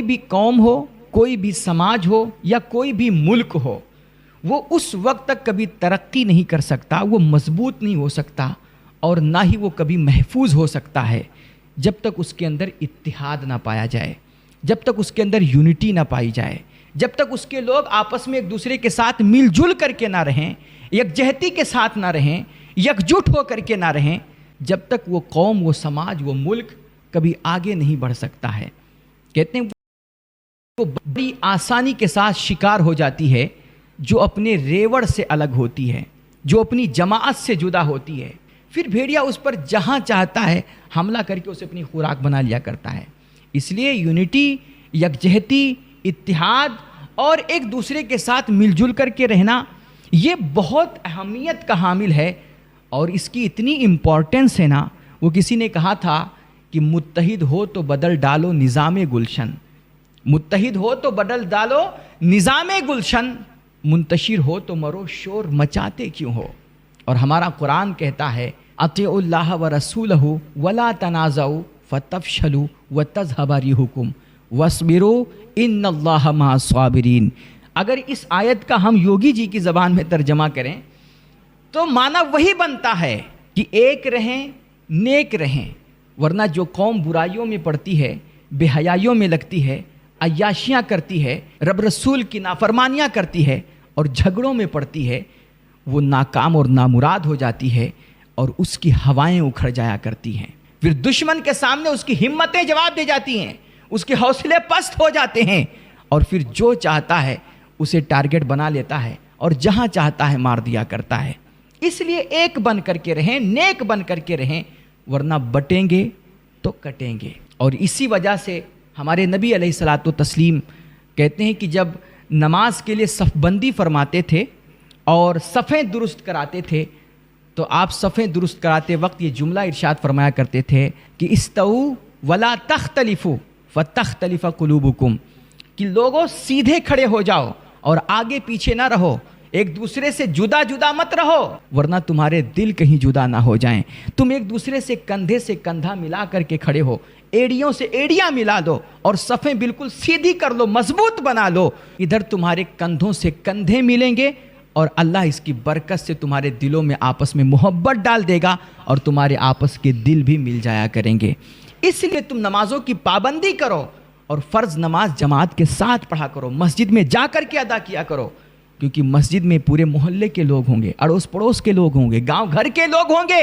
کوئی بھی قوم ہو، کوئی بھی سماج ہو یا کوئی بھی ملک ہو، وہ اس وقت تک کبھی ترقی نہیں کر سکتا، وہ مضبوط نہیں ہو سکتا اور نہ ہی وہ کبھی محفوظ ہو سکتا ہے جب تک اس کے اندر اتحاد نہ پایا جائے، جب تک اس کے اندر یونٹی نہ پائی جائے، جب تک اس کے لوگ آپس میں ایک دوسرے کے ساتھ مل جل کر کے نہ رہیں، یکجہتی کے ساتھ نہ رہیں، یکجٹ ہو کر کے نہ رہیں، جب تک وہ قوم، وہ سماج، وہ ملک کبھی آگے نہیں بڑھ سکتا ہے۔ کہتے ہیں وہ بڑی آسانی کے ساتھ شکار ہو جاتی ہے جو اپنے ریوڑ سے الگ ہوتی ہے، جو اپنی جماعت سے جدا ہوتی ہے، پھر بھیڑیا اس پر جہاں چاہتا ہے حملہ کر کے اسے اپنی خوراک بنا لیا کرتا ہے۔ اس لیے یونٹی، یکجہتی، اتحاد اور ایک دوسرے کے ساتھ مل جل کر کے رہنا یہ بہت اہمیت کا حامل ہے، اور اس کی اتنی امپورٹنس ہے نا، وہ کسی نے کہا تھا کہ متحد ہو تو بدل ڈالو نظام گلشن، متحد ہو تو بدل ڈالو نظام گلشن، منتشر ہو تو مرو شور مچاتے کیوں ہو۔ اور ہمارا قرآن کہتا ہے اطیعوا اللہ ورسولہ ولا تنازعوا فتفشلوا وتذهب ريحكم واصبروا ان اللہ مع الصابرین۔ اگر اس آیت کا ہم یوگی جی کی زبان میں ترجمہ کریں تو معنی وہی بنتا ہے کہ ایک رہیں، نیک رہیں، ورنہ جو قوم برائیوں میں پڑتی ہے، بے حیائیوں میں لگتی ہے، عیاشیاں کرتی ہے، رب رسول کی نافرمانیاں کرتی ہے اور جھگڑوں میں پڑتی ہے، وہ ناکام اور نامراد ہو جاتی ہے اور اس کی ہوائیں اکھڑ جایا کرتی ہیں۔ پھر دشمن کے سامنے اس کی ہمتیں جواب دے جاتی ہیں، اس کے حوصلے پست ہو جاتے ہیں، اور پھر جو چاہتا ہے اسے ٹارگٹ بنا لیتا ہے اور جہاں چاہتا ہے مار دیا کرتا ہے۔ اس لیے ایک بن کر کے رہیں، نیک بن کر کے رہیں، ورنہ بٹیں گے تو کٹیں گے۔ اور اسی وجہ سے ہمارے نبی علیہ الصلاۃ والتسلیم کہتے ہیں کہ جب نماز کے لیے صف بندی فرماتے تھے اور صفیں درست کراتے تھے تو آپ صفیں درست کراتے وقت یہ جملہ ارشاد فرمایا کرتے تھے کہ استووا ولا تختلفوا فتختلف قلوبکم، کہ لوگوں سیدھے کھڑے ہو جاؤ اور آگے پیچھے نہ رہو، ایک دوسرے سے جدا جدا مت رہو ورنہ تمہارے دل کہیں جدا نہ ہو جائیں۔ تم ایک دوسرے سے کندھے سے کندھا ملا کر کے کھڑے ہو، ایڑیوں سے ایڑیاں ملا دو اور صفیں بالکل سیدھی کر لو، مضبوط بنا لو، ادھر تمہارے کندھوں سے کندھے ملیں گے اور اللہ اس کی برکت سے تمہارے دلوں میں آپس میں محبت ڈال دے گا اور تمہارے آپس کے دل بھی مل جایا کریں گے۔ اس لیے تم نمازوں کی پابندی کرو اور فرض نماز جماعت کے ساتھ پڑھا کرو، مسجد میں جا کر کے ادا کیا کرو، کیونکہ مسجد میں پورے محلے کے لوگ ہوں گے، اڑوس پڑوس کے لوگ ہوں گے، گاؤں گھر کے لوگ ہوں گے،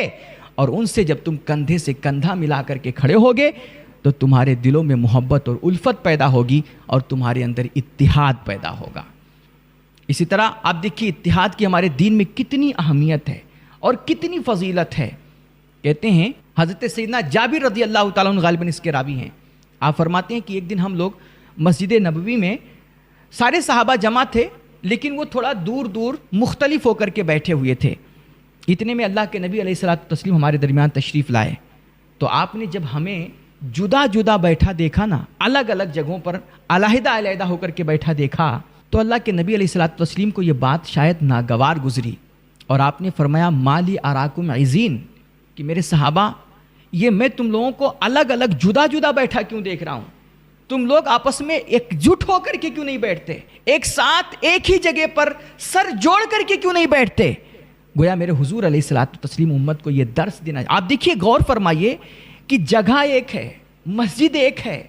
اور ان سے جب تم کندھے سے کندھا ملا کر کے کھڑے ہوگے تو تمہارے دلوں میں محبت اور الفت پیدا ہوگی اور تمہارے اندر اتحاد پیدا ہوگا۔ اسی طرح آپ دیکھیے اتحاد کی ہمارے دین میں کتنی اہمیت ہے اور کتنی فضیلت ہے۔ کہتے ہیں حضرت سیدنا جابر رضی اللہ تعالیٰ عنہ غالباً اس کے راوی ہیں، آپ فرماتے ہیں کہ ایک دن ہم لوگ مسجد نبوی میں سارے صحابہ جمع تھے لیکن وہ تھوڑا دور دور مختلف ہو کر کے بیٹھے ہوئے تھے۔ اتنے میں اللہ کے نبی علیہ الصلوۃ والتسلیم ہمارے درمیان تشریف لائے تو آپ نے جب ہمیں جدا جدا بیٹھا دیکھا نا، الگ الگ جگہوں پر علیحدہ علیحدہ ہو کر کے بیٹھا دیکھا، تو اللہ کے نبی علیہ الصلوۃ والتسلیم کو یہ بات شاید ناگوار گزری اور آپ نے فرمایا مالی اراکم عزین، کہ میرے صحابہ یہ میں تم لوگوں کو الگ الگ جدا جدا بیٹھا کیوں دیکھ رہا ہوں؟ تم لوگ آپس میں ایک جٹ ہو کر کے کیوں نہیں بیٹھتے؟ ایک ساتھ ایک ہی جگہ پر سر جوڑ کر کے کیوں نہیں بیٹھتے؟ گویا میرے حضور علیہ الصلوۃ والتسلیم امت کو یہ درس دینا۔ آپ دیکھیے، غور فرمائیے کہ جگہ ایک ہے، مسجد ایک ہے،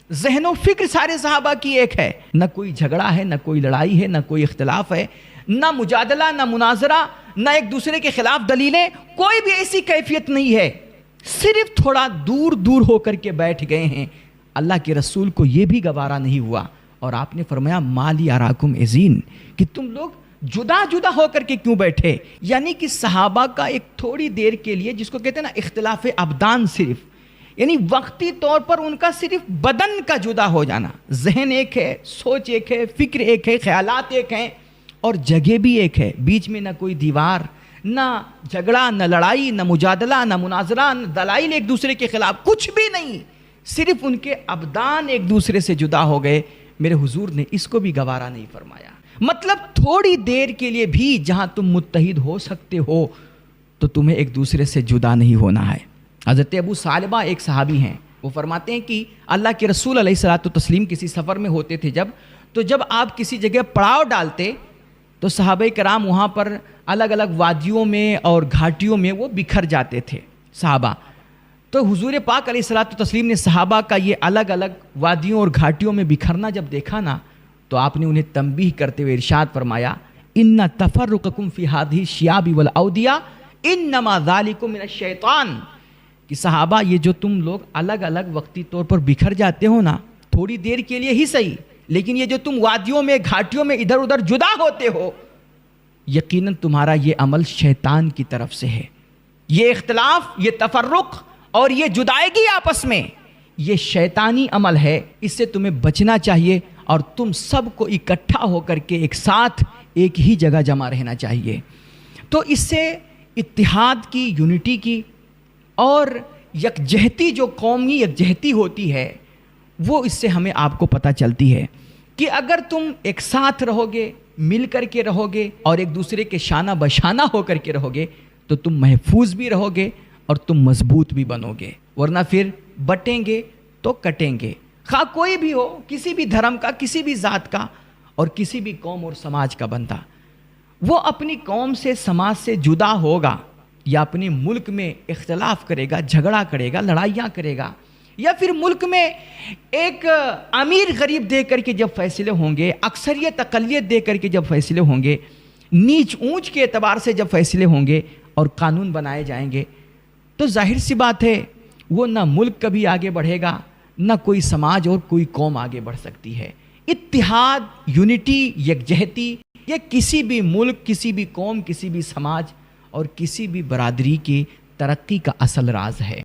ذہن و فکر سارے صحابہ کی ایک ہے، نہ کوئی جھگڑا ہے، نہ کوئی لڑائی ہے، نہ کوئی اختلاف ہے، نہ مجادلہ، نہ مناظرہ، نہ ایک دوسرے کے خلاف دلیلیں، کوئی بھی ایسی کیفیت نہیں ہے، صرف تھوڑا دور دور ہو کر کے بیٹھ گئے ہیں۔ اللہ کے رسول کو یہ بھی گوارا نہیں ہوا اور آپ نے فرمایا مالی اراکم عزین، کہ تم لوگ جدا جدا ہو کر کے کیوں بیٹھے؟ یعنی کہ صحابہ کا ایک تھوڑی دیر کے لیے، جس کو کہتے ہیں نا اختلاف ابدان، صرف یعنی وقتی طور پر ان کا صرف بدن کا جدا ہو جانا، ذہن ایک ہے، سوچ ایک ہے، فکر ایک ہے، خیالات ایک ہیں اور جگہ بھی ایک ہے، بیچ میں نہ کوئی دیوار، نہ جھگڑا، نہ لڑائی، نہ مجادلہ، نہ مناظرہ، نہ دلائل ایک دوسرے کے خلاف، کچھ بھی نہیں، صرف ان کے ابدان ایک دوسرے سے جدا ہو گئے۔ میرے حضور نے اس کو بھی گوارا نہیں فرمایا۔ مطلب تھوڑی دیر کے لیے بھی جہاں تم متحد ہو سکتے ہو تو تمہیں ایک دوسرے سے جدا نہیں ہونا ہے۔ حضرت ابو ثعلبہ ایک صحابی ہیں، وہ فرماتے ہیں کہ اللہ کے رسول علیہ الصلوۃ والتسلیم کسی سفر میں ہوتے تھے جب آپ کسی جگہ پڑاؤ ڈالتے تو صحابہ کرام وہاں پر الگ الگ وادیوں میں اور گھاٹیوں میں وہ بکھر جاتے تھے صحابہ. تو حضور پاک علیہ الصلوۃ والتسلیم نے صحابہ کا یہ الگ الگ وادیوں اور گھاٹیوں میں بکھرنا جب دیکھا نا تو آپ نے انہیں تنبیہ کرتے ہوئے ارشاد فرمایا ان تفرقکم فی هذه الشیاب والاودیہ انما ذالکم من الشیطان، کہ صحابہ یہ جو تم لوگ الگ الگ وقتی طور پر بکھر جاتے ہو نا، تھوڑی دیر کے لیے ہی صحیح، لیکن یہ جو تم وادیوں میں گھاٹیوں میں ادھر ادھر جدا ہوتے ہو، یقیناً تمہارا یہ عمل شیطان کی طرف سے ہے. یہ اختلاف، یہ تفرق اور یہ جدائیگی آپس میں، یہ شیطانی عمل ہے. اس سے تمہیں بچنا چاہیے اور تم سب کو اکٹھا ہو کر کے ایک ساتھ ایک ہی جگہ جمع رہنا چاہیے. تو اس سے اتحاد کی، یونٹی کی اور یکجہتی، جو قومی یکجہتی ہوتی ہے، وہ اس سے ہمیں آپ کو پتہ چلتی ہے کہ اگر تم ایک ساتھ رہو گے، مل کر کے رہو گے اور ایک دوسرے کے شانہ بشانہ ہو کر کے رہو گے تو تم محفوظ بھی رہو گے اور تم مضبوط بھی بنو گے. ورنہ پھر بٹیں گے تو کٹیں گے، خواہ کوئی بھی ہو، کسی بھی دھرم کا، کسی بھی ذات کا اور کسی بھی قوم اور سماج کا بندہ. وہ اپنی قوم سے، سماج سے جدا ہوگا یا اپنے ملک میں اختلاف کرے گا، جھگڑا کرے گا، لڑائیاں کرے گا، یا پھر ملک میں ایک امیر غریب دے کر کے جب فیصلے ہوں گے، اکثریت اقلیت دے کر کے جب فیصلے ہوں گے، نیچ اونچ کے اعتبار سے جب فیصلے ہوں گے اور قانون بنائے جائیں گے، تو ظاہر سی بات ہے وہ نہ ملک کبھی آگے بڑھے گا، نہ کوئی سماج اور کوئی قوم آگے بڑھ سکتی ہے. اتحاد، یونٹی، یکجہتی، یہ کسی بھی ملک، کسی بھی قوم، کسی بھی سماج اور کسی بھی برادری کی ترقی کا اصل راز ہے.